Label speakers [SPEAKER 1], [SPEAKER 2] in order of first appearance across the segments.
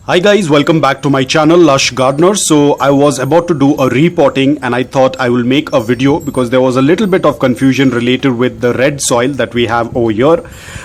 [SPEAKER 1] Hi guys, welcome back to my channel Lush Gardener. So I was about to do a repotting and I thought I will make a video because there was a little bit of confusion related with the red soil that we have over here.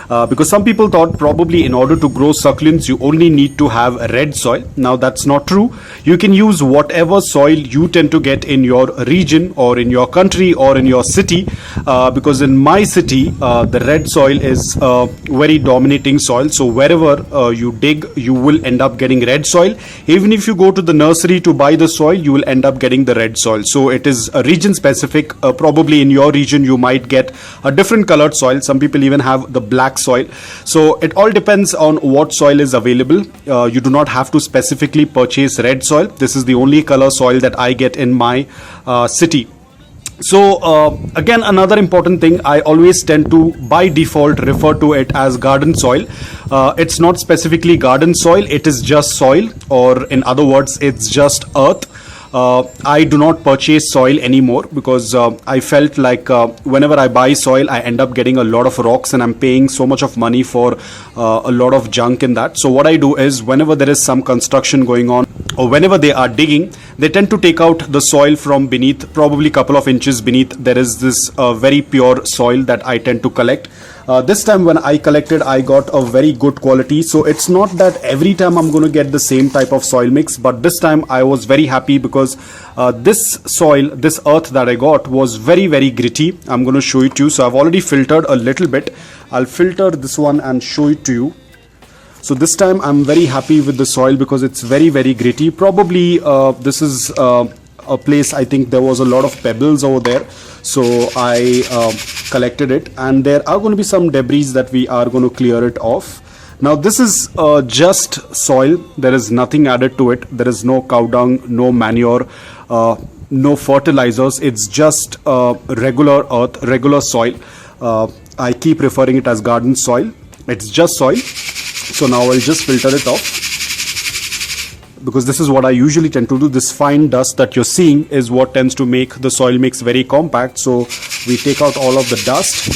[SPEAKER 1] Because some people thought probably in order to grow succulents you only need to have red soil. Now that's not true. You can use whatever soil you tend to get in your region or in your country or in your city. Because in my city the red soil is very dominating soil. So wherever you dig you will end up getting red soil. Even if you go to the nursery to buy the soil, you will end up getting the red soil. So it is a region specific. Probably in your region you might get a different colored soil. Some people even have the black soil. So it all depends on what soil is available. You do not have to specifically purchase red soil. This is the only color soil that I get in my city. So again, another important thing, I always tend to by default refer to it as garden soil. It's not specifically garden soil, it is just soil, or in other words it's just earth. I do not purchase soil anymore because I felt like whenever I buy soil I end up getting a lot of rocks and I'm paying so much of money for a lot of junk in that. So what I do is whenever there is some construction going on or whenever they are digging, they tend to take out the soil from beneath, probably a couple of inches beneath. There is this very pure soil that I tend to collect. This time when I collected, I got a very good quality. So it's not that every time I'm going to get the same type of soil mix, but this time I was very happy because this soil, this earth that I got was very, very gritty. I'm going to show it to you. So I've already filtered a little bit. I'll filter this one and show it to you. So this time I'm very happy with the soil because it's very, very gritty. Probably this is a place, I think there was a lot of pebbles over there. So I collected it and there are going to be some debris that we are going to clear it off. Now this is just soil. There is nothing added to it. There is no cow dung, no manure, no fertilizers. It's just regular earth, regular soil. I keep referring it as garden soil. It's just soil. So now I'll just filter it off because this is what I usually tend to do. This fine dust that you're seeing is what tends to make the soil mix very compact. So we take out all of the dust.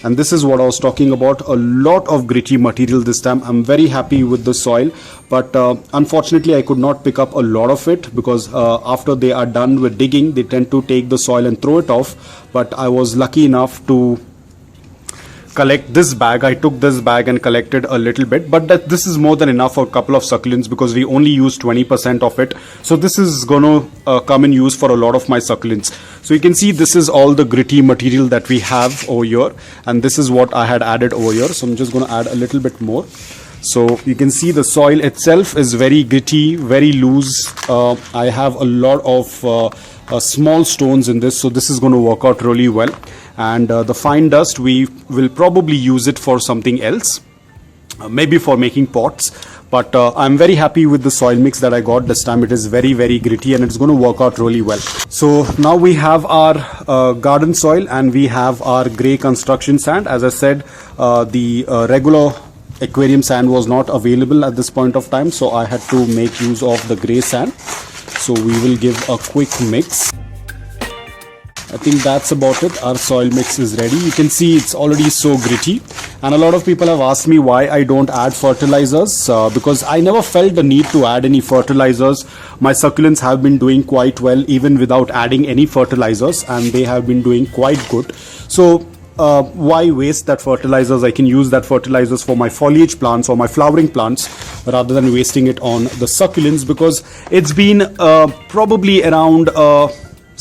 [SPEAKER 1] And this is what I was talking about, a lot of gritty material this time. I'm very happy with the soil, but unfortunately I could not pick up a lot of it because after they are done with digging, they tend to take the soil and throw it off. But I was lucky enough to collect this bag. I took this bag and collected a little bit, but this is more than enough for a couple of succulents because we only use 20% of it. So this is going to come in use for a lot of my succulents. So you can see this is all the gritty material that we have over here, and this is what I had added over here. So I'm just going to add a little bit more. So you can see the soil itself is very gritty, very loose. I have a lot of small stones in this, so this is going to work out really well. And the fine dust, we will probably use it for something else, maybe for making pots. But I'm very happy with the soil mix that I got this time. It is very, very gritty and it's going to work out really well. So now we have our garden soil and we have our grey construction sand. As I said, the regular aquarium sand was not available at this point of time, so I had to make use of the grey sand. So we will give a quick mix. I think that's about it. Our soil mix is ready. You can see it's already so gritty, and a lot of people have asked me why I don't add fertilizers because I never felt the need to add any fertilizers. My succulents have been doing quite well even without adding any fertilizers, and they have been doing quite good. So why waste that fertilizers? I can use that fertilizers for my foliage plants or my flowering plants rather than wasting it on the succulents, because it's been probably around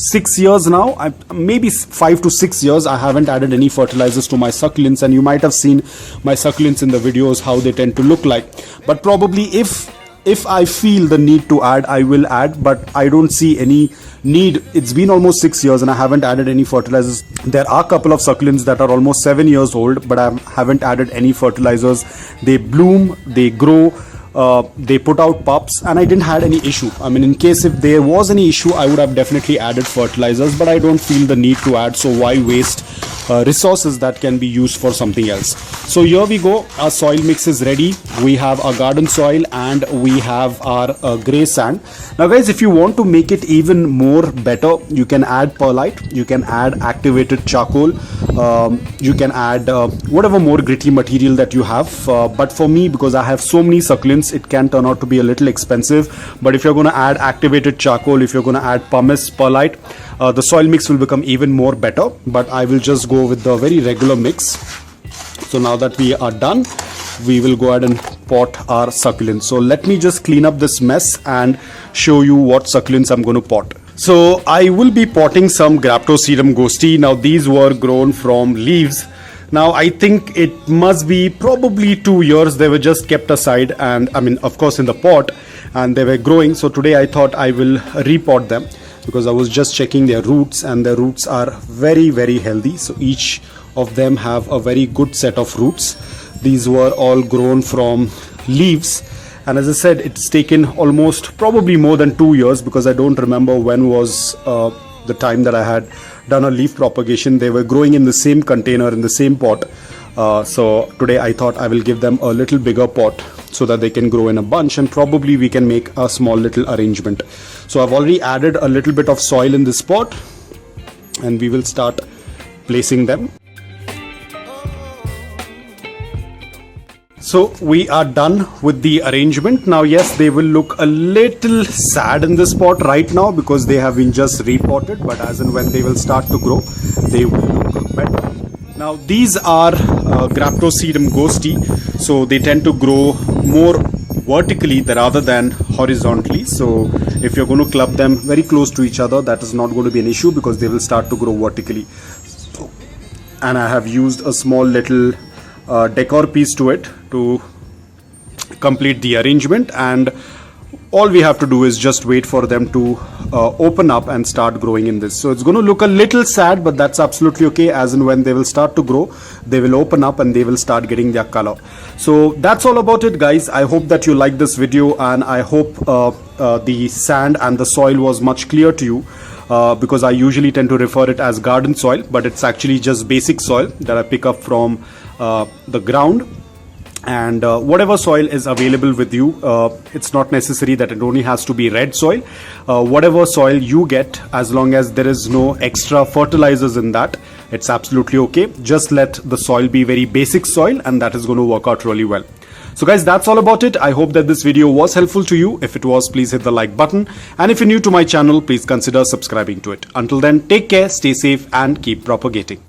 [SPEAKER 1] 6 years now, maybe 5 to 6 years, I haven't added any fertilizers to my succulents, and you might have seen my succulents in the videos how they tend to look like. But probably if I feel the need to add, I will add, but I don't see any need. It's been almost 6 years and I haven't added any fertilizers. There are a couple of succulents that are almost 7 years old, but I haven't added any fertilizers. They bloom, they grow, they put out pups, and I didn't had any issue. I mean, in case if there was any issue, I would have definitely added fertilizers, but I don't feel the need to add, so why waste resources that can be used for something else. So here we go, our soil mix is ready. We have our garden soil and we have our grey sand. Now guys, if you want to make it even more better, you can add perlite, you can add activated charcoal, you can add whatever more gritty material that you have, but for me, because I have so many succulents, it can turn out to be a little expensive. But if you're going to add activated charcoal, if you're going to add pumice, perlite, the soil mix will become even more better. But I will just go with the very regular mix. So now that we are done, we will go ahead and pot our succulents. So let me just clean up this mess and show you what succulents I'm going to pot. So I will be potting some Graptoseedum ghostii. Now these were grown from leaves. Now I think it must be probably 2 years. They were just kept aside, and I mean, of course, in the pot, and they were growing. So today I thought I will repot them, because I was just checking their roots, and their roots are very, very healthy. So each of them have a very good set of roots. These were all grown from leaves, and as I said, it's taken almost probably more than 2 years, because I don't remember when was the time that I had done a leaf propagation. They were growing in the same container, in the same pot. So today I thought I will give them a little bigger pot so that they can grow in a bunch, and probably we can make a small little arrangement. So I've already added a little bit of soil in this pot, and we will start placing them. So we are done with the arrangement. Now yes, they will look a little sad in this pot right now because they have been just repotted, but as and when they will start to grow, they will look better. Now these are Graptoseedum ghostii, so they tend to grow more vertically rather than horizontally. So if you're going to club them very close to each other, that is not going to be an issue, because they will start to grow vertically. And I have used a small little decor piece to it to complete the arrangement, and all we have to do is just wait for them to open up and start growing in this. So it's going to look a little sad, but that's absolutely okay. As and when they will start to grow, they will open up and they will start getting their color. So that's all about it, guys. I hope that you like this video, and I hope the sand and the soil was much clear to you, because I usually tend to refer it as garden soil, but it's actually just basic soil that I pick up from the ground. And whatever soil is available with you, it's not necessary that it only has to be red soil. Whatever soil you get, as long as there is no extra fertilizers in that, it's absolutely okay. Just let the soil be very basic soil, and that is going to work out really well. So guys, that's all about it. I hope that this video was helpful to you. If it was, please hit the like button, and if you're new to my channel, please consider subscribing to it. Until then, take care, stay safe, and keep propagating.